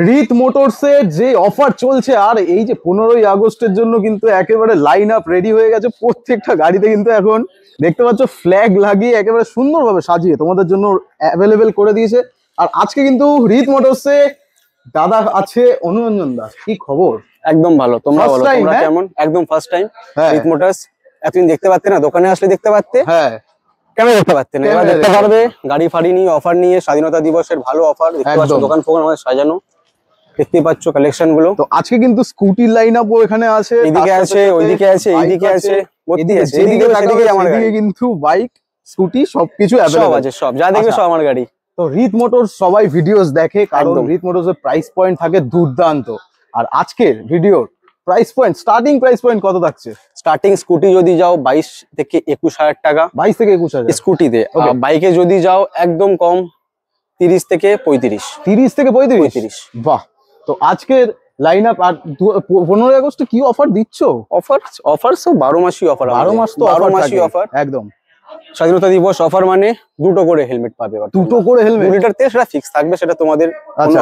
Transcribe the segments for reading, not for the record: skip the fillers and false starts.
রিত মোটরসের যে অফার চলছে, আর এই যে 15ই আগস্টের জন্য কিন্তু একেবারে লাইন আপ রেডি হয়ে গেছে। প্রত্যেকটা গাড়িতে কিন্তু এখন দেখতে পাচ্ছ ফ্ল্যাগ লাগিয়ে একেবারে সুন্দরভাবে সাজিয়ে তোমাদের জন্য অ্যাভেলেবেল করে দিয়েছে। আর আজকে কিন্তু রিত মোটরসে দাদা আছে অনুরঞ্জন দাস। কি খবর? একদম ভালো। তোমরা বলো, তোমরা কেমন? একদম ফার্স্ট টাইম রিত মোটরস। এতদিন দেখতে পাচ্তে না, দোকানে আসলে দেখতে পাচ্তে, হ্যাঁ কেন দেখতে পাচ্তে না? এবার দেখতে পারবে গাড়ি ফাড়ি নিয়ে অফার নিয়ে, স্বাধীনতা দিবসের ভালো অফার দেখতে পাচ্ছ। দোকান ফোকান আমাদের সাজানো, দেখতে পাচ্ছ কালেকশন গুলো। তো আজকে কিন্তু স্কুটির লাইন আপও এখানে আছে, এদিকে আছে, ওইদিকে আছে, এইদিকে আছে, এদিকে এদিকে কিন্তু বাইক স্কুটি সবকিছু সব আছে, সব যা দেখবে সব আমার গাড়ি। তো রিত মোটরস সবাই ভিডিওস দেখে, কারণ রিত মোটরস এর প্রাইস পয়েন্ট থাকে দুর্দান্ত। আর আজকের ভিডিওর price point, starting price point কত থাকছে? স্টার্টিং স্কুটি যদি যাও 22 থেকে 21,000 টাকা, 22 থেকে 21,000 স্কুটিতে। বাইকে যদি যাও একদম কম 30 থেকে 35। 30 থেকে 35। বাহ। তো আজকের লাইন আপ। আর 15ই আগস্টে কি অফার দিচ্ছ? অফার সব 12 মাসই অফার। 12 মাস তো 12 মাসই অফার একদম। স্বাধীনতা দিবস অফার মানে দুটো করে হেলমেট পাবে। দুটো করে হেলমেট, 2 লিটার তেল, সেটা ফিক্স থাকবে, সেটা তোমাদের কোনো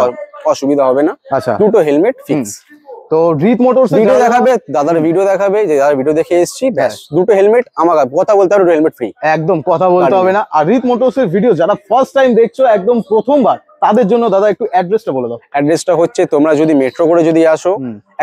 অসুবিধা হবে না। আচ্ছা, দুটো হেলমেট ফিক্স। তো রিত মোটরস ভিডিও দেখাবে, দাদার ভিডিও দেখাবে, যে দাদার ভিডিও দেখে এসেছি, ব্যাস দুটো হেলমেট। আমাকে কথা বলতে হবে, হেলমেট ফ্রি, একদম কথা বলতে হবে না। আর রিত মোটরস এর ভিডিও যারা ফার্স্ট টাইম দেখছো, একদম প্রথমবার, তাদের জন্য দাদা একটু অ্যাড্রেসটা বলে দাও। অ্যাড্রেসটা হচ্ছে, তোমরা যদি মেট্রো করে যদি আসো,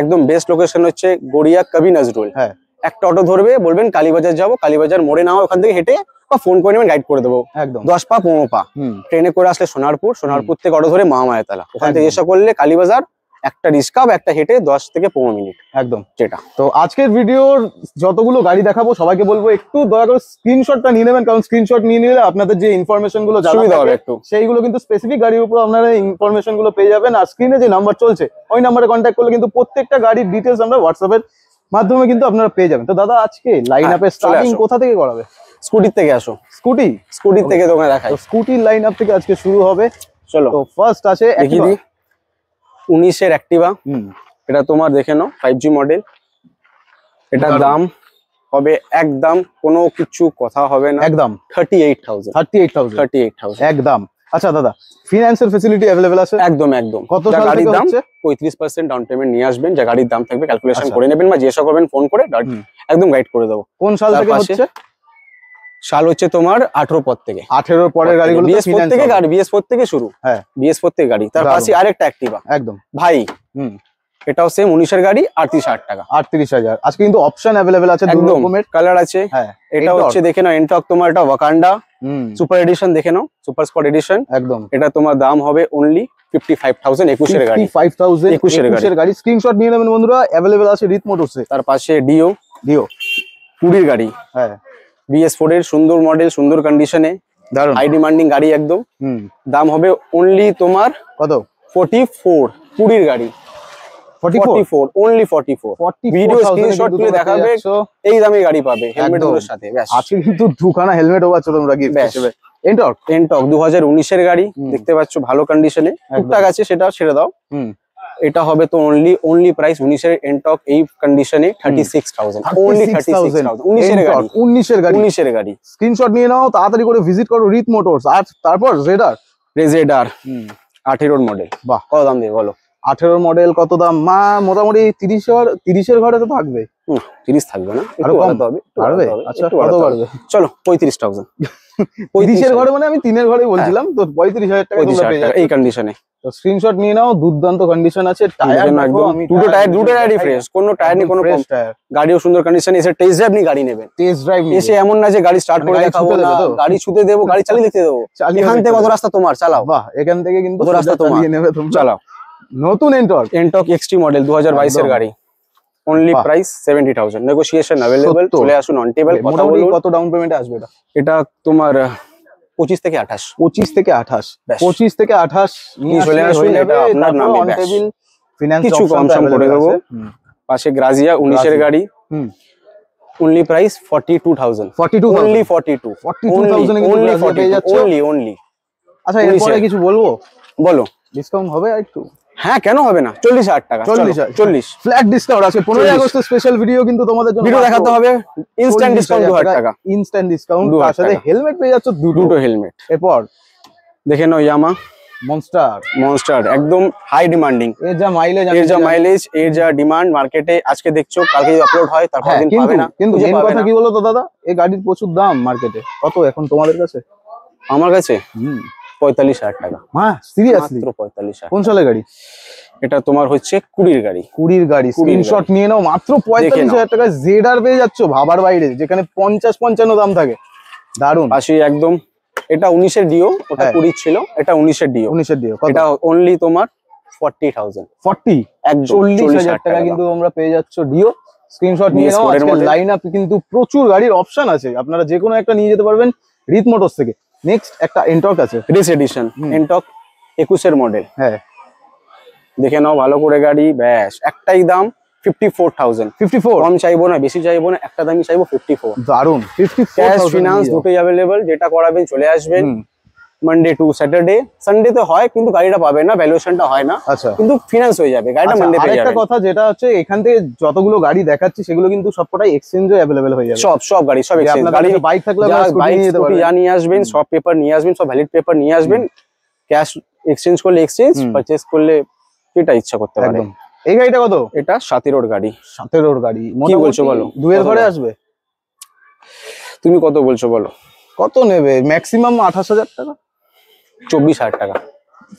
একদম বেস্ট লোকেশন হচ্ছে গড়িয়া কবি নজরুল। হ্যাঁ, একটা অটো ধরবে, বলবেন কালীবাজার যাবো, কালীবাজার মোড়ে নাও, ওখান থেকে হেঁটে বা ফোন করে নেবেন, গাইড করে দেবো। একদম 10 পা 15 পা। ট্রেনে করে আসলে সোনারপুর থেকে অটো ধরে মহামায়াতলা, ওখান থেকে এসে করলে কালীবাজার, একটা রিক্সা বা একটা হেঁটে 10 থেকে 15 মিনিট একদম যেটা। তো আজকের ভিডিওর যতগুলো গাড়ি দেখাবো সবাইকে বলবো একটু দয়া করে স্ক্রিনশটটা নিয়ে নেবেন, কারণ স্ক্রিনশট নিয়ে নিলে আপনাদের যে ইনফরমেশন গুলো জানা হবে একটু, সেইগুলো কিন্তু স্পেসিফিক গাড়ির উপর আপনারা ইনফরমেশন গুলো পেয়ে যাবেন। আর স্ক্রিনে যে নাম্বার চলছে, ওই নাম্বারে কন্ট্যাক্ট করলে কিন্তু প্রত্যেকটা গাড়ির ডিটেলস আমরা হোয়াটসঅ্যাপের মাধ্যমে কিন্তু আপনারা পেয়ে যাবেন। তো দাদা আজকে লাইন আপে স্টার্টিং কোথা থেকে করাবে? স্কুটির থেকে আসো। স্কুটির থেকে তোমাকে দেখাই। স্কুটির লাইন আপ থেকে আজকে শুরু হবে। চলো। তো ফার্স্ট আছে 19 এর অ্যাক্টিভা। এটা তোমার দেখে নাও, 5G মডেল। এটার দাম হবে একদম, কোনো কিছু কথা হবে না, একদম 38,000 একদম। আচ্ছা দাদা, ফিনান্সিয়াল ফ্যাসিলিটি अवेलेबल আছে? একদম। কত গাড়ির দাম? 35% ডাউন পেমেন্ট নিয়ে আসবেন, যা গাড়ির দাম থাকবে ক্যালকুলেশন করে নেবেন বা জিজ্ঞাসা করবেন ফোন করে, একদম গাইড করে দেবো। কোন সাল থেকে হচ্ছে? সাল হচ্ছে তোমার 18 পর থেকে। 18 পরের গাড়িগুলো BS4 থেকে গাড়ি, BS4 থেকে শুরু। হ্যাঁ, BS4 থেকে গাড়ি। তার পাশে আরেকটা অ্যাক্টিভা একদম ভাই। এটাও সেম 19 এর গাড়ি, 38,000 টাকা। 38,000। আজকে কিন্তু অপশন अवेलेबल আছে, দুটো রকমের কালার আছে। হ্যাঁ, এটা হচ্ছে দেখে নাও এনটক, তোমার এটা ওয়াকান্ডা সুপার এডিশন দেখে নাও, সুপার স্পট এডিশন একদম। এটা তোমার দাম হবে অনলি 55,000। 21 এর গাড়ি, 55,000 21 এর গাড়ি। স্ক্রিনশট নিয়ে নেবেন বন্ধুরা, अवेलेबल আছে রিত মোটরসে। তার পাশে ডিও 20 গাড়ি। হ্যাঁ, BS4 এর সুন্দর মডেল, সুন্দর কন্ডিশনে, দারুন হাই ডিমান্ডিং গাড়ি একদম। দাম হবে অনলি তোমার কত? 44। 20 গাড়ি 44, অনলি 44। ভিডিও স্ক্রিনশট তুলে দেখাবে, এই দামে গাড়ি পাবে হেলমেটের সাথে। আজকে কিন্তু দুখানা হেলমেটও পাচ্ছ তোমরা গিফট হিসেবে। এনটক 2019 এর গাড়ি দেখতে পাচ্ছ, ভালো কন্ডিশনে, টুকটাক আছে, সেটা ছেড়ে দাও। এটা হবে তো অনলি প্রাইস 19 এর এনটক এই কন্ডিশনে 36,000, অনলি 36,000। 19 এর গাড়ি। স্ক্রিনশট নিয়ে নাও, তাড়াতাড়ি করে ভিজিট করো রিত মোটরস। আর তারপর জেডার 18 মডেল। বাহ, কত দাম দিয়ে বলো? 18 মডেল কত দাম? মা মোটামুটি 30 এর ঘরে তো থাকবে। 30 থাকবে না, আরো কম বাড়বে। আচ্ছা, কত বাড়বে? চলো 35,000। 35 এর ঘরে মানে আমি 3 এর ঘরেই বলছিলাম। তো 35,000 টাকা তোমরা পেয়ে যাবে এই কন্ডিশনে। তো স্ক্রিনশট নিয়ে নাও, দুর্দান্ত কন্ডিশন আছে। টায়ার একদম, দুটো টায়ারই ফ্রেশ, কোনো টায়ার নেই, কোনো টায়ার। গাড়িও সুন্দর কন্ডিশনে। এসে টেস্ট ড্রাইভ নিয়ে গাড়ি নেবেন। টেস্ট ড্রাইভ এসে এমন না যে গাড়ি স্টার্ট করে দেখাবো না, গাড়ি ছুতে দেবো, গাড়ি চালিয়ে দেখতে দেবো। এখান থেকে কত রাস্তা তোমার, চালাও। বাহ, এখান থেকে কিন্তু কত রাস্তা তোমার, নেবে তোমরা, চালাও। নতুন এনটক XT মডেল 2022 এর গাড়ি, অনলি প্রাইস 70,000। নেগোসিয়েশন अवेलेबल, চলে আসুন অন টেবল। মোটামুটি কত ডাউন পেমেন্টে আসবে এটা? এটা তোমার 25 থেকে 28। 25 থেকে 28 নিয়ে চলে আসুন, এটা আপনার নামে ব্যাস। ফিনান্স কিছু কম সম করে দেবো। পাশে গ্রাজিয়া 19 এর গাড়ি, অনলি প্রাইস 42,000। Only 42,000 only. আচ্ছা, এরপরে কিছু বলবো? বলো। ডিসকাউন্ট হবে আর একটু? হ্যাঁ, কেন হবে না? 40,000 টাকা। 40 ফ্ল্যাট ডিসকাউন্ট আছে। 15ই আগস্ট স্পেশাল ভিডিও কিন্তু তোমাদের জন্য ভিডিও দেখাতে হবে। ইনস্ট্যান্ট ডিসকাউন্ট 2000 টাকা। ইনস্ট্যান্ট ডিসকাউন্ট, তার সাথে হেলমেট পেয়ে যাচ্ছ, দুটো হেলমেট। এরপর দেখে নাও মনস্টার একদম হাই ডিমান্ডিং। এর যা মাইলেজ এর যা ডিমান্ড মার্কেটে, আজকে দেখছো কালকে আপলোড হয় তারপর দিন পাবে না। কিন্তু মেন কথা কি বলো তো দাদা, এই গাড়ির প্রচুর দাম মার্কেটে। কত এখন তোমাদের কাছে? আমার কাছে 45,000 টাকা। হ্যাঁ সিরিয়াসলি? মাত্র 45,000। কোন সালের গাড়ি এটা? তোমার হচ্ছে 20 গাড়ি। 20 গাড়ি। স্ক্রিনশট নিয়ে নাও, মাত্র 45,000 টাকা জেডআর পেয়ে যাচ্ছ ভাবার বাইরে, যেখানে 50-55 দাম থাকে। দারুন। পাশে একদম এটা 19 এর ডিও, ওটা 20 ছিল, এটা 19 এর ডিও। 19 এর ডিও এটা অনলি তোমার 40,000। 40,000 টাকা কিন্তু তোমরা পেয়ে যাচ্ছ ডিও। স্ক্রিনশট নিয়ে নাও। আজকের লাইন আপ কিন্তু প্রচুর গাড়ির অপশন আছে, আপনারা যে কোনো একটা নিয়ে যেতে পারবেন রিথ মোটরস থেকে। নেক্সট একটা এনটর্ক আছে, রেস এডিশন এনটর্ক 21 এর মডেল। হ্যাঁ দেখে নাও ভালো করে গাড়ি, ব্যাস একটাই দাম 54,000। 54? কম চাইবো না, বেশি চাইবো না, একটা দামই চাইবো 54। দারুন। 54 ক্যাশ ফিনান্স দুটোই अवेलेबल, যেটা করাবেন চলে আসবেন মানডে টু স্যাটারডে। সানডে তে হয় কিন্তু গাড়িটা পাবে না, ভ্যালুয়েশনটা হয় না। আচ্ছা, কিন্তু ফিনান্স হয়ে যাবে গাড়িটা মানডে পেয়ে যাবেন। আরেকটা কথা যেটা হচ্ছে, এখান থেকে যতগুলো গাড়ি দেখাচ্ছি সেগুলো কিন্তু সবকটাই এক্সচেঞ্জও अवेलेबल হয়ে যাবে। সব গাড়ি সব এক্সচেঞ্জ। গাড়ি বাইক থাকলে বাইক স্কুটি নিয়ে আসবেন, সব পেপার নিয়ে আসবেন, সব ভ্যালিড পেপার নিয়ে আসবেন। ক্যাশ এক্সচেঞ্জ করলে এক্সচেঞ্জ, পারচেজ করলে যেটা ইচ্ছা করতে পারেন। একদম। এই গাড়িটা কত? এটা 17 গাড়ি। 17 গাড়ি। কি বলছো বলো? দুয়ের ঘরে আসবে? তুমি কত বলছো বলো? কত নেবে? ম্যাক্সিমাম 28,000 টাকা। 24,000 টাকা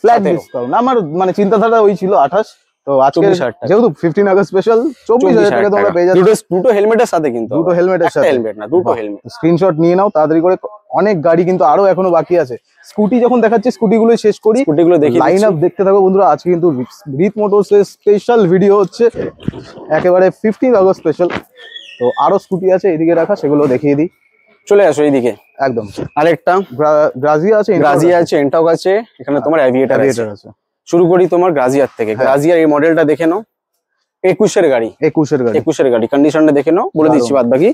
ফ্ল্যাট ডিসকাউন্ট। আমার মানে চিন্তাধারা ওই ছিল 28, তো আজকে যেহেতু 15 আগস্ট স্পেশাল 24,000 টাকা তোমরা পেয়ে যাচ্ছ। দুটো হেলমেটের সাথে, কিন্তু দুটো হেলমেটের সাথে। হেলমেট না, দুটো হেলমেট। স্ক্রিনশট নিয়ে নাও তাড়াতাড়ি করে, অনেক গাড়ি কিন্তু আরো এখনো বাকি আছে। স্কুটি যখন দেখাচ্ছি স্কুটি গুলো শেষ করি, স্কুটিগুলো দেখি, লাইন আপ দেখতে থাকো বন্ধুরা। আজকে কিন্তু রিথ মোটরস এর স্পেশাল ভিডিও হচ্ছে, একেবারে 15 আগস্ট স্পেশাল। তো আরো স্কুটি আছে এদিকে রাখা, সেগুলো দেখিয়ে দিই। চলে আসো এইদিকে। একদম। আরেকটা গ্রাজিয়া আছে, এনটর্ক আছে, এখানে তোমার অ্যাভিয়েটর আছে। শুরু করি তোমার গ্রাজিয়ার থেকে। গ্রাজিয়ার এই মডেলটা দেখে নাও, 21 এর গাড়ি। 21 এর গাড়ি। কন্ডিশনটা দেখে নাও, বলে দিচ্ছি বাদ বাকি।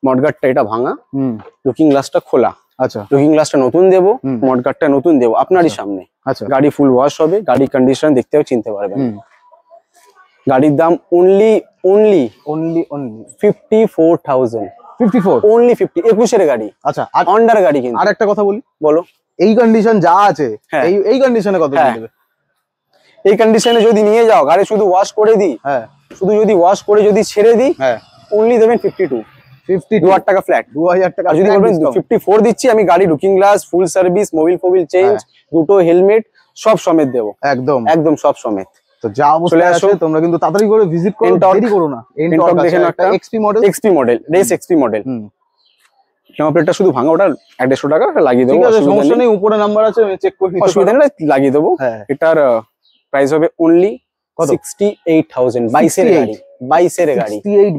মডগার্ডটা এটা ভাঙা, লুকিং গ্লাসটা খোলা। আচ্ছা, লুকিং গ্লাসটা নতুন দেবো, মডগার্ডটা নতুন দেবো আপনারই সামনে। আচ্ছা, গাড়ি ফুল ওয়াশ হবে, গাড়ি কন্ডিশন দেখতে চিনতে পারবেন। গাড়ির দাম অনলি 54,000। 54 অনলি 50। 21 এর গাড়ি। আচ্ছা, অন্ডার গাড়ি। কিন্তু আর একটা কথা বলি, বলো। এই কন্ডিশন যা আছে, এই কন্ডিশনে কত দেবে? এই কন্ডিশনে যদি নিয়ে যাও, গাড়ি শুধু ওয়াশ করে দিই, শুধু যদি ওয়াশ করে যদি ছেড়ে দিই, অনলি দেবেন 52। 2,000 টাকা ফ্ল্যাট। 2,000 টাকা। যদি বলবেন 54 দিচ্ছি, আমি গাড়ি লুকিং গ্লাস, ফুল সার্ভিস, মোবিল চেঞ্জ, দুটো হেলমেট সব সমেত দেবো। একদম সব সমেত। তো যা অবস্থা আছে তোমরা কিন্তু তাড়াতাড়ি করে ভিজিট করো, দেরি করো না। এনটর্ক দেখেন, একটা XP model, race XP model. Number প্লেটটা শুধু ভাঙা, ওটা 150 টাকা লাগিয়ে দেবো, সমস্যা নেই। উপরে নাম্বার আছে, চেক করে নিতে, অসুবিধা নেই, লাগিয়ে দেবো। এটার প্রাইস হবে অনলি 68,000। 22 এর গাড়ি।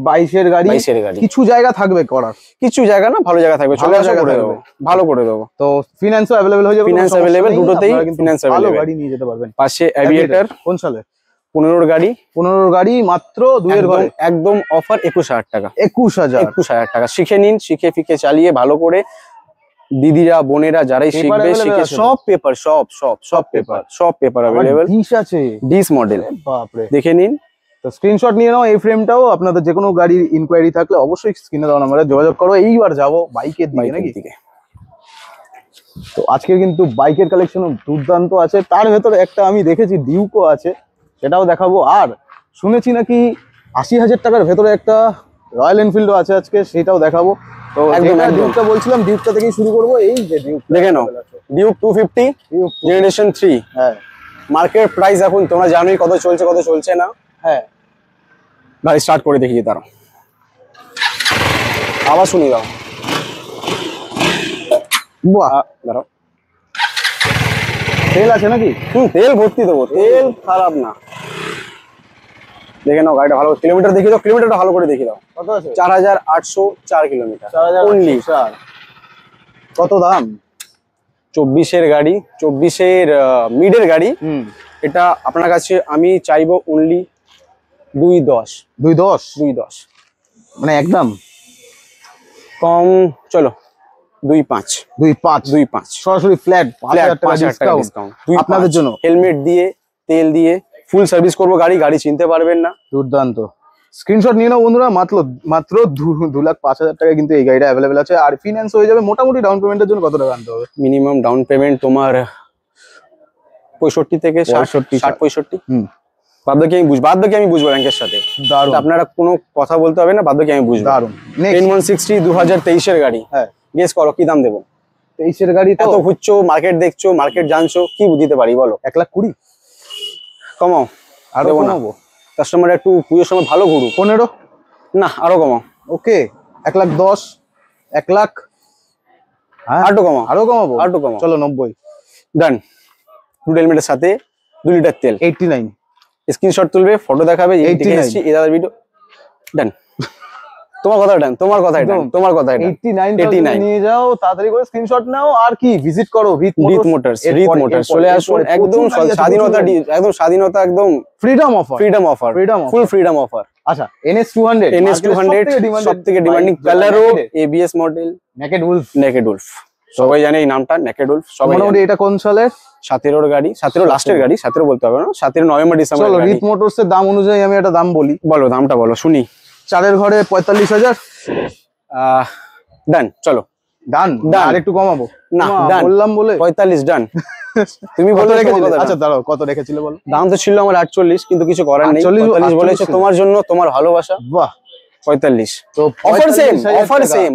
22 এর গাড়ি। কিছু জায়গা থাকবে করার, কিছু জায়গা না, ভালো জায়গা থাকবে, চলে আসা করে দেবো, ভালো করে দেবো। তো ফিনান্সও अवेलेबल হয়ে যাবে। ফিনান্স अवेलेबल, দুটোতেই ফিনান্স अवेलेबल। ভালো গাড়ি নিয়ে যেতে পারবেন। পাশে অ্যাভিয়েটর। কোন সালে? 15 গাড়ি। 15 গাড়ি, মাত্র দুয়ের ঘরে। একদম অফার 21,000 টাকা। 21,000 টাকা। শিখে নিন, শিখে ফিকে চালিয়ে ভালো করে দিদিরা বোনেরা যারাই শিখবে, শিখে সব পেপার, সব পেপার अवेलेबल। ডিস আছে, ডিস মডেল, বাপরে। দেখে নিন। তো স্ক্রিনশট নিয়ে নাও। এই ফ্রেমটাও আপনাদের যে কোনো গাড়ির ইনকোয়ারি থাকলে অবশ্যই স্ক্রিনে দেওয়া নাম্বারে যোগাযোগ করো। এইবার যাবো বাইকের দিকে। তো আজকে কিন্তু বাইকের কালেকশন দুর্দান্ত আছে। তার ভেতরে একটা আমি দেখেছি ডিউকো আছে, সেটাও দেখাবো। আর শুনেছি নাকি 80,000 টাকার ভেতরে একটা রয়্যাল এনফিল্ডও আছে, আজকে সেটাও দেখাবো। তো ডিউকটা বলছিলাম, ডিউকটা থেকেই শুরু করবো। এই যে ডিউক দেখে নাও, ডিউক 250 জেনারেশন 3। মার্কেট প্রাইস এখন তোমরা জানোই কত চলছে, কত চলছে না। গাড়ি স্টার্ট করে দেখিয়ে দাঁড়াও, আবার শুনি দাও। দাঁড়াও, তেল আছে নাকি? তেল ভর্তি দেবো, তেল খারাপ না। দেখে নাও গাড়িটা ভালো, কিলোমিটার দেখিয়ে দাও, কিলোমিটারটা ভালো করে দেখিয়ে দাও। কত আছে? 4,804 কিলোমিটার। কত দাম? 24 এর গাড়ি, 24 এর মিডের গাড়ি। এটা আপনার কাছে আমি চাইবো অনলি 2,10 মানে একদম কম। চলো 2,5 সরাসরি ফ্ল্যাট 5,000 টাকা ডিসকাউন্ট আপনাদের জন্য। হেলমেট দিয়ে, তেল দিয়ে ফুল সার্ভিস করবো গাড়ি চিনতে পারবেন না। দুর্দান্ত। স্ক্রিনশট নিয়ে নাও বন্ধুরা। মাত্র 2,05,000 টাকা কিন্তু এই গাড়িটা অ্যাভেলেবেল আছে। আর ফিনান্স হয়ে যাবে। মোটামুটি ডাউন পেমেন্টের জন্য কত টাকা আনতে হবে? মিনিমাম ডাউন পেমেন্ট তোমার 65 থেকে 60-65 বাদবাকি আমি বুঝবো র্যাঙ্কের সাথে। আপনারা কোনো কথা বলতে হবে না, বাদবাকি আমি বুঝবো। দারুন। 10160 2023 এর গাড়ি। হ্যাঁ, গেস করো কি দাম দেবো। 23 এর গাড়ি তো। এত ঘুরছো, মার্কেট দেখছো, মার্কেট জানছো, কি দিতে পারি বলো? 1,20,000 কমাও। আরো কমাবো। কাস্টমার একটু পুজোর সময় ভালো ঘুরুক। 15 না, আরো কমাও। ওকে, 1,10,000 1,00,000। হ্যাঁ, আরো কমাও। আরো কমাবো। আরো কমাও। চলো 90। ডান। দুটো হেলমেটের সাথে 2 লিটার তেল। 89। স্ক্রিনশট তুলবে, ফটো দেখাবে, এই দেখে এসেছি এই দাদার ভিডিও। ডান। তোমার কথা ডান, তোমার কথা ডান, তোমার কথা ডান। 89 নিয়ে যাও, তাড়াতাড়ি করে স্ক্রিনশট নাও, আর কি ভিজিট করো রিত মোটরস। চলে আসুন, একদম স্বাধীনতা, একদম স্বাধীনতা, একদম freedom offer. Full freedom offer. আচ্ছা, NS200 সবথেকে ডিমান্ডিং কালারও, ABS মডেল, নেকেড উলফ। সবাই জানে এই নামটা, নেকেড উলফ। সবাই মোটামুটি এটা কোন সালের? 17 গাড়ি, 17 লাস্টের গাড়ি, 17 বলতে হবে না, 17 নভেম্বর ডিসেম্বর। চলো রিত মোটরস এর দাম অনুযায়ী আমি একটা দাম বলি। বলো, দামটা বলো শুনি। 4 ঘরে 45,000। ডান, চলো ডান। আর একটু কমাবো না, ডান বললাম বলে 45 ডান। তুমি বলে রেখেছিলে? আচ্ছা দাঁড়াও, কত রেখেছিলে বলো? দাম তো ছিল আমার 48, কিন্তু কিছু করার নেই। 45 বলেছো তোমার জন্য, তোমার ভালোবাসা। বাহ, 45। তো offer same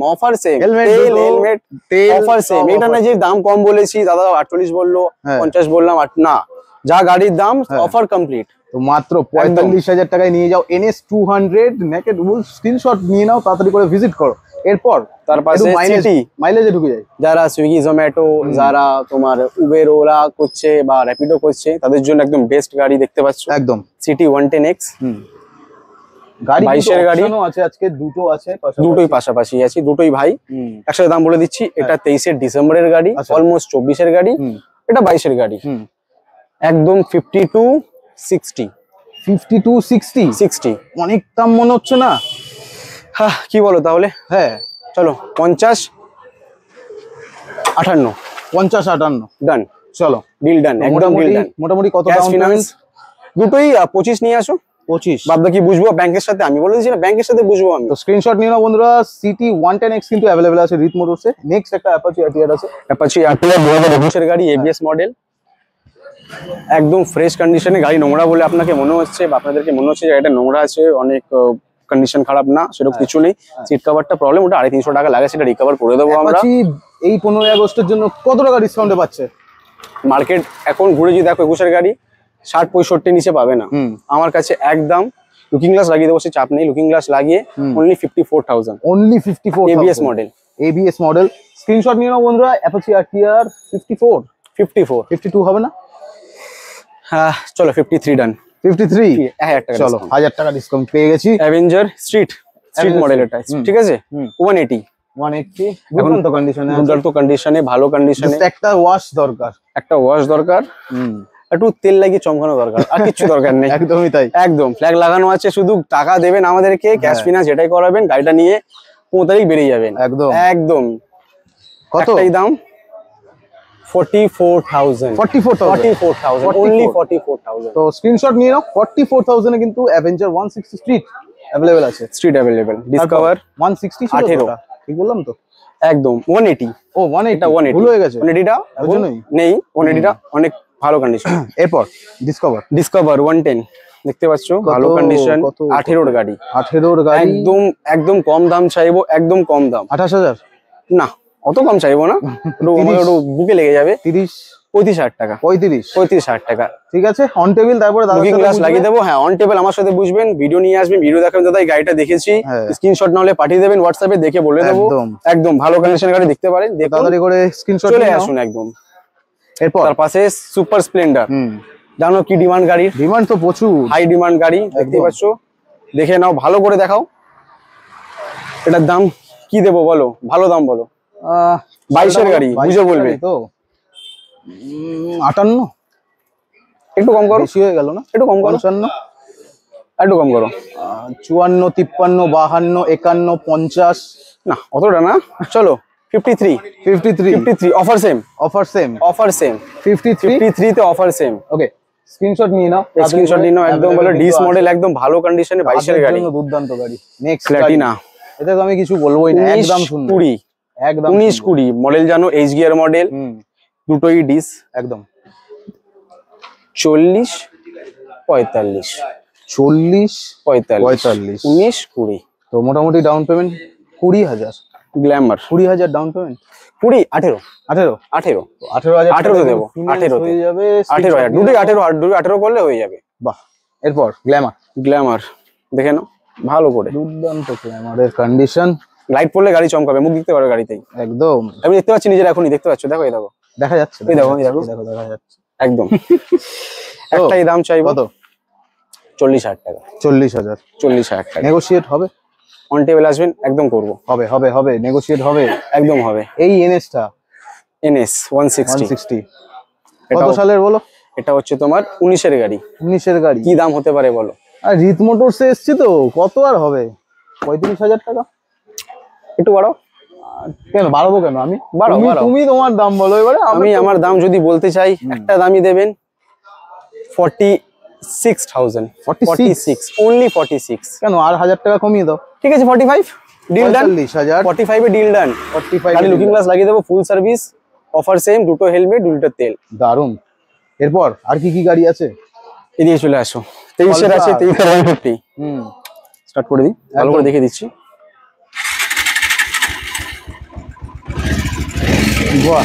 helmet offer same. এটা না যে দাম কম বলেছি, দাদা 48 বললো, 50 বললাম, না, যা গাড়ির দাম অফার কমপ্লিট। তো মাত্র 45,000 টাকায় নিয়ে যাও NS200 নেকেড উলফ। স্ক্রিনশট নিয়ে নাও, তাড়াতাড়ি করে ভিজিট করো। এরপর তার পাশে মাইলেজে ঢুকে যায়। যারা সুইগি জোম্যাটো, যারা তোমার উবের ওলা করছে বা র্যাপিডো করছে, তাদের জন্য একদম বেস্ট গাড়ি দেখতে পাচ্ছ। একদম সিটি 110X গাড়ি। 22 এর গাড়ি আছে, আজকে দুটো আছে, দুটোই পাশাপাশি আছে, দুটোই ভাই। একসাথে দাম বলে দিচ্ছি। এটা 23 ডিসেম্বরের গাড়ি, অলমোস্ট 24 এর গাড়ি। এটা 22 এর গাড়ি, একদম 5260। অনেক দাম মনে হচ্ছে না? হ্যাঁ, কি বলো তাহলে? হ্যাঁ, চলো 50-58। 50-58 ডান। চলো ডিল ডান, একদম ডিল ডান। মোটামুটি কত ক্যাশ ডাউন ফিনান্স দুটোই 25 নিয়ে আসো। 25। বাদবাকি বুঝবো ব্যাংকের সাথে, আমি বলে দিচ্ছি না, ব্যাংকের সাথে বুঝবো আমি। তো স্ক্রিনশট নিয়ে নাও বন্ধুরা। সিটি 110X কিন্তু অ্যাভেলেবেল আছে রিত মোটরসে। নেক্সট একটা অ্যাপাচি আরটিআর আছে। অ্যাপাচি আরটিআর 2025 এর গাড়ি, ABS মডেল, একদম ফ্রেশ কন্ডিশনে। গাড়ি নোংরা বলে আপনাকে মনে হচ্ছে বা আপনাদেরকে মনে হচ্ছে যে এটা নোংরা আছে, অনেক কন্ডিশন খারাপ, না সেরকম কিছু নেই। সিট কভারটা প্রবলেম, ওটা 350 টাকা লাগে, সেটা রিকভার করে দেবো আমরা। এই 15 আগস্টের জন্য কত টাকা ডিসকাউন্টে পাচ্ছে? মার্কেট এখন ঘুরে যদি দেখো 21 এর গাড়ি 60-65 নিচে পাবে না। আমার কাছে একদম লুকিং গ্লাস লাগিয়ে দেবো, সে চাপ নেই। লুকিং গ্লাস লাগিয়ে only 54,000। Only 54,000 ABS model. Screenshot নিয়ে নাও বন্ধুরা। অ্যাপাচি আরটিআর 54 52 হবে না? হ্যাঁ, চলো 53 ডান। 53 1000 টাকা। চলো 1000 টাকা ডিসকাউন্ট পেয়ে গেছি। অ্যাভেঞ্জার স্ট্রিট মডেল, এটা ঠিক আছে। 180 দুর্দান্ত কন্ডিশনে, দুর্দান্ত কন্ডিশনে, ভালো কন্ডিশনে। একটা ওয়াশ দরকার, একটু তেল লাগিয়ে চমকানো দরকার, আর কিছু দরকার নেই। একদমই তাই, একদম ফ্ল্যাগ লাগানো আছে, শুধু টাকা দেবেন আমাদেরকে, ক্যাশ ফিনান্স যেটাই করাবেন, গাড়িটা নিয়ে 15 তারিখ বেরিয়ে যাবেন। একদম কতই দাম? 44,000। only 44,000। তো স্ক্রিনশট নিয়ে নাও। 44,000 এ কিন্তু অ্যাভেঞ্জার 160 স্ট্রিট অ্যাভেলেবেল আছে। ডিসকভার 160 ছিল, ঠিক বললাম তো? একদম 180। ও 180 ভুল হয়ে গেছে। 180টা নেই, 180টা অনেক ভালো কন্ডিশন। এরপর ডিসকভার 110 দেখতে পাচ্ছ, ভালো কন্ডিশন। 18 গাড়ি, একদম কম দাম চাইবো, একদম কম দাম। 28,000 না, অত কম চাইবো না, একটু বুকে লেগে যাবে। 35,000 টাকা। 35,000 টাকা, ঠিক আছে। অন টেবিল, তারপরে লুকিং গ্লাস লাগিয়ে দেবো। হ্যাঁ, অন টেবিল আমার সাথে বুঝবেন, ভিডিও নিয়ে আসবেন, ভিডিও দেখাবেন, দাদা এই গাড়িটা দেখেছি, স্ক্রিনশট না হলে পাঠিয়ে দেবেন হোয়াটসঅ্যাপে, দেখে বলে দেবো। একদম ভালো কন্ডিশন গাড়ি, দেখতে পারেন, তাড়াতাড়ি করে স্ক্রিনশট চলে আসুন একদম। এরপর তার পাশে সুপার স্প্লেন্ডার, জানো কি ডিমান্ড গাড়ি? ডিমান্ড তো প্রচুর, হাই ডিমান্ড গাড়ি, দেখতে পাচ্ছ, দেখে নাও, ভালো করে দেখাও। এটার দাম কি দেবো বলো, ভালো দাম বলো। 22 এর গাড়ি, বুঝে বলবে তো। 58, একটু কম করো, বেশি হয়ে গেল না? একটু কম করো। 55, একটু কম করো। 54, 53, 52, 51, 50, না অতটা না, চলো 53 অফার সেম 53 তে অফার সেম। ওকে, স্ক্রিনশট নিয়ে নাও, একদম বলো ডিস মডেল, একদম ভালো কন্ডিশনে, 22 এর গাড়ি, দুর্দান্ত গাড়ি। নেক্সট প্ল্যাটিনা, এটা তো আমি কিছু বলবোই না, একদম সুন্দর। 19-20 মডেল, জানো এইচ গিয়ার মডেল, দুটোই ডিস, একদম 40 45 40 45 19 20 তো মোটামুটি down payment 20,000। Glamour 20,000 down payment, 20 18 18 18 18,000 18 দেবো, 18 হয়ে যাবে। 18,000 দুটোই 18 করলে হয়ে যাবে। বাহ, এরপর গ্ল্যামার। গ্ল্যামার দেখে নাও ভালো করে, দুর্দান্ত গ্ল্যামারের কন্ডিশন। লাইট পড়লে গাড়ি চমকাবে, মুখ দেখতে পারো গাড়িতেই একদম, আমি দেখতে পাচ্ছি নিজের, এখনই দেখতে পাচ্ছ, দেখো এই দেখো দেখা যাচ্ছে, এই দেখো, এই দেখো। দেখা যাচ্ছে একদম একটাই দাম চাইবো কত? 40,000 টাকা। 40,000 40,000 টাকা নেগোশিয়েট হবে? অন টেবিল আসবেন, একদম করবো, হবে হবে হবে, নেগোশিয়েট হবে, একদম হবে। এই এনএসটা NS 160 160 কত এটাও- সালের বলো? এটা হচ্ছে তোমার 19-এর গাড়ি। 19-এর গাড়ি। কি দাম হতে পারে বলো? আর রিত মোটরসে এসছি তো, কত আর হবে? 35,000 টাকা। একটু বাড়াও। কেন বাড়াবো কেন আমি? বাড়াও, বাড়াও। তুমি তোমার দাম বলো এবারে। আমি আমার দাম যদি বলতে চাই, একটা দামই দেবেন 46,000 46 only 46। কেন আর 1,000 টাকা কমিয়ে দাও? ঠিক আছে 45 ডিল ডান। 45,000 45 এ ডিল ডান। 45 গাড়ি লুকিং গ্লাস লাগিয়ে দেবো, ফুল সার্ভিস, অফার সেম, দুটো হেলমেট 2 লিটার তেল। দারুন। এরপর আর কি কি গাড়ি আছে? এদিকে চলে আসো। 23-এর আছে, 23-এর 150 স্টার্ট করে দিই, ভালো করে দেখে দিচ্ছি। বাহ,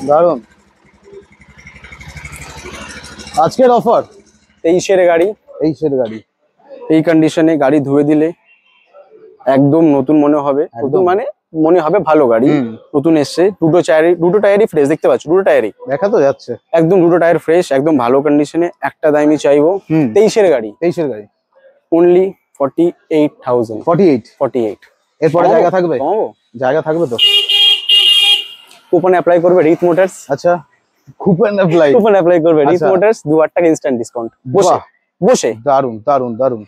দারুন। আজকের অফার 23-এর গাড়ি, 23-এর গাড়ি, এই কন্ডিশনে গাড়ি ধুয়ে দিলে একদম নতুন মনে হবে। নতুন মানে মনে হবে ভালো গাড়ি, নতুন এসছে। দুটো টায়ারই ফ্রেশ, দেখতে পাচ্ছ দুটো টায়ারই দেখা তো যাচ্ছে একদম, দুটো টায়ার ফ্রেশ, একদম ভালো কন্ডিশনে। একটা দামই চাইবো 23-এর গাড়ি, 23-এর গাড়ি অনলি 48,000। 48। এরপরে জায়গা থাকবে? জায়গা থাকবে তো? কুপন অ্যাপ্লাই করবে রিত মোটরস। আচ্ছা, কুপন অ্যাপ্লাই করবে রিত মোটরস, 2,000 টাকা ইনস্ট্যান্ট ডিসকাউন্ট বসে বসে। দারুন দারুন দারুন।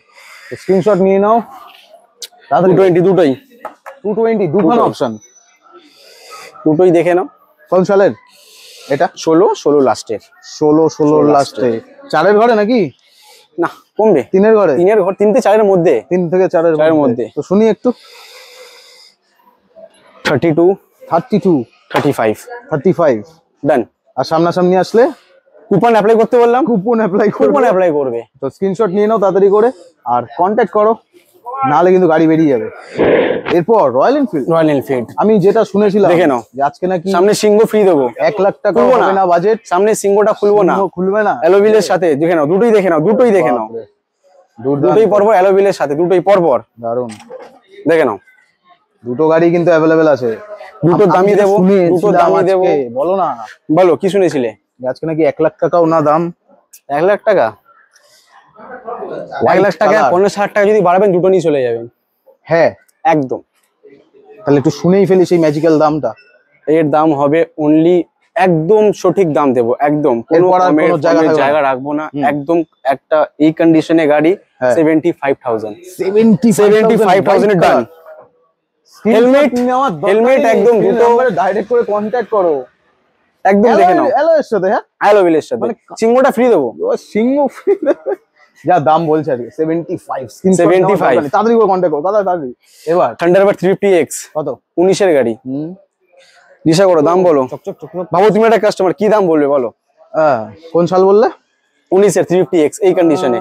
স্ক্রিনশট নিয়ে নাও। 220 দুটোই 220 দুখানা অপশন, দুটোই দেখে নাও। কোন সালের এটা? 16 লাস্টের। 16 লাস্টে। 4-এর ঘরে নাকি? না, কমবে। 3-এর ঘরে? 3-এর ঘর, 3 থেকে 4-এর মধ্যে। 3 থেকে 4-এর মধ্যে। তো শুনি একটু। 32 32 35 ডান। আর সামনাসামনি আসলে কুপন অ্যাপ্লাই করতে বললাম, কুপন অ্যাপ্লাই করবে। তো স্ক্রিনশট নিয়ে নাও তাড়াতাড়ি করে, আর কন্ট্যাক্ট করো, নাহলে কিন্তু গাড়ি বেরিয়ে যাবে। এরপর রয়্যাল এনফিল্ড। আমি যেটা শুনেছিলাম দেখে নাও, যে আজকে নাকি সামনে সিংহ ফ্রি দেবো। 1 লাখ টাকা হবে না বাজেট, সামনে সিংহটা খুলবে না, অ্যালোভিলের সাথে। দেখে নাও, দুটোই দেখে নাও, দুটোই পরপর, অ্যালোভিলের সাথে দুটোই পরপর। দারুন, দেখে নাও, দুটো গাড়ি কিন্তু অ্যাভেলেবেল আছে। দুটো দামি দেবো, বলো না, বলো কি শুনেছিলে? আজকে নাকি 1 লাখ টাকাও না দাম। 1 লাখ টাকা? 1 লাখ টাকা 50,000 টাকা যদি বাড়াবেন, দুটো নিয়ে চলে যাবেন। হ্যাঁ একদম। তাহলে একটু শুনেই ফেলি সেই ম্যাজিক্যাল দামটা। এর দাম হবে অনলি, একদম সঠিক দাম দেবো, একদম কোনো জায়গা রাখবো না, একদম একটা এই কন্ডিশনে গাড়ি 75,000। 75,000 এর ডান। হেলমেট একদম দুটো, ডাইরেক্ট করে কন্ট্যাক্ট করো, একদম দেখে নাও। অ্যালয়ের সাথে, হ্যাঁ অ্যালোভিলের সাথে, সিংহটা ফ্রি দেবো। সিংহ ফ্রি যা দাম বলছে আর 75 তাড়াতাড়ি করে কন্ট্যাক্ট করো, তাড়াতাড়ি। এবার থান্ডারবার্ড 350X কত? 19-এর গাড়ি। দিশা করো, দাম বলো। ভাবো তুমি একটা কাস্টমার, কি দাম বলবে বলো? কোন সাল বললে? 19-এর 350X এই কন্ডিশনে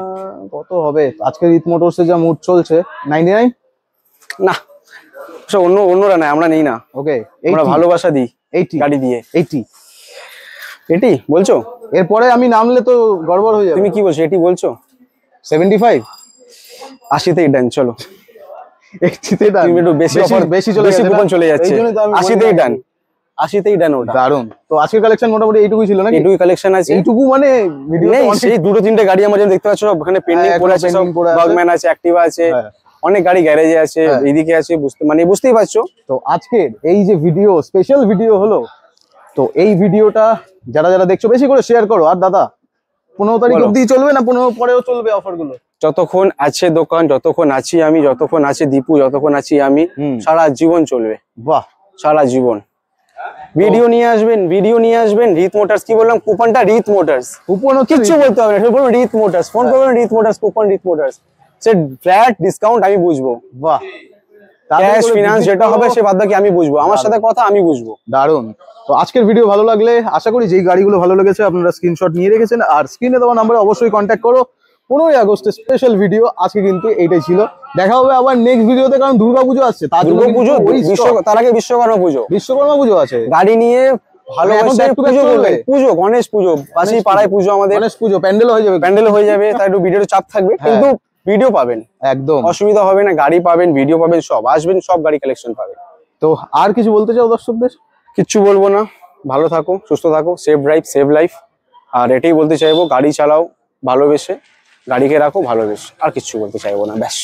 কত হবে? আজকে রিত মোটরসে যা মুড চলছে, 99? না, অন্যরা নাই, আমরা নেই না। ওকে, আমরা ভালোবাসা দিই 80 গাড়ি দিয়ে। 80 বলছো? এরপরে আমি নামলে তো গড়বড় হয়ে যাবে। তুমি কি বলছো, 80 বলছো? 75 80তেই ডান, চলো। 80তে ডান। তুমি একটু বেশি কুপন চলে যাচ্ছে। 80তেই ডান, 80তেই ডান ওটা। দারুন। তো আজকের কালেকশন মোটামুটি এইটুকুই ছিল নাকি? এইটুকুই কালেকশন আছে। এইটুকু মানে ভিডিও সেই দুটো তিনটে গাড়ি আমরা যেন দেখতে পাচ্ছ, সব ওখানে পেন্ডিং পড়ে আছে, সব ডগম্যান আছে, অ্যাক্টিভা আছে, অনেক গাড়ি গ্যারেজে আছে, এইদিকে আছে, বুঝতেই পারছো। তো আজকের এই যে ভিডিও, স্পেশাল ভিডিও হলো, তো এই ভিডিওটা যারা যারা দেখছো বেশি করে শেয়ার করো। আর দাদা 15 তারিখ অবধি চলবে না 15 পরেও চলবে অফার গুলো? যতক্ষণ আছে দোকান, যতক্ষণ আছি আমি, যতক্ষণ আছে দীপু, যতক্ষণ আছি আমি, সারা জীবন চলবে। বাহ, সারা জীবন। ভিডিও নিয়ে আসবেন রিত মোটরস। কি বললাম? কুপনটা রিত মোটরস। কুপন কিচ্ছু বলতে হবে না, বলুন রিত মোটরস, ফোন করবেন রিত মোটরস, কুপন রিত মোটরস, সে ফ্ল্যাট ডিসকাউন্ট আমি বুঝবো। বাহ, ক্যাশ ফিনান্স যেটা হবে সে বাদ বাকি আমি বুঝবো, আমার সাথে কথা আমি বুঝবো। দারুন। তো আজকের ভিডিও ভালো লাগলে আশা করি যেই গাড়িগুলো ভালো লেগেছে আপনারা স্ক্রিনশট নিয়ে রেখেছেন, আর স্ক্রিনে দেওয়া নাম্বারে অবশ্যই কন্ট্যাক্ট করো। 15ই আগস্টের স্পেশাল ভিডিও আজকে কিন্তু এইটাই ছিল। দেখা হবে আবার নেক্সট ভিডিওতে, কারণ দুর্গাপুজো আসছে, তার জন্য পুজো তার আগে বিশ্বকর্মা পুজো আছে, গাড়ি নিয়ে ভালো পুজো, গণেশ পুজো, পাশেই পাড়ায় পুজো, আমাদের গণেশ পুজো প্যান্ডেল হয়ে যাবে, তাই একটু ভিডিওর চাপ থাকবে, কিন্তু ভিডিও পাবেন, একদম অসুবিধা হবে না, গাড়ি পাবেন, ভিডিও পাবেন, সব আসবেন, সব গাড়ি কালেকশন পাবেন। তো আর কিছু বলতে চাও দর্শকদের? কিচ্ছু বলবো না, ভালো থাকো, সুস্থ থাকো, সেভ ড্রাইভ সেভ লাইফ। আর এটাই বলতে চাইবো, গাড়ি চালাও ভালোবেসে, গাড়িকে রাখো ভালোবেসে, আর কিচ্ছু বলতে চাইবো না, ব্যাস।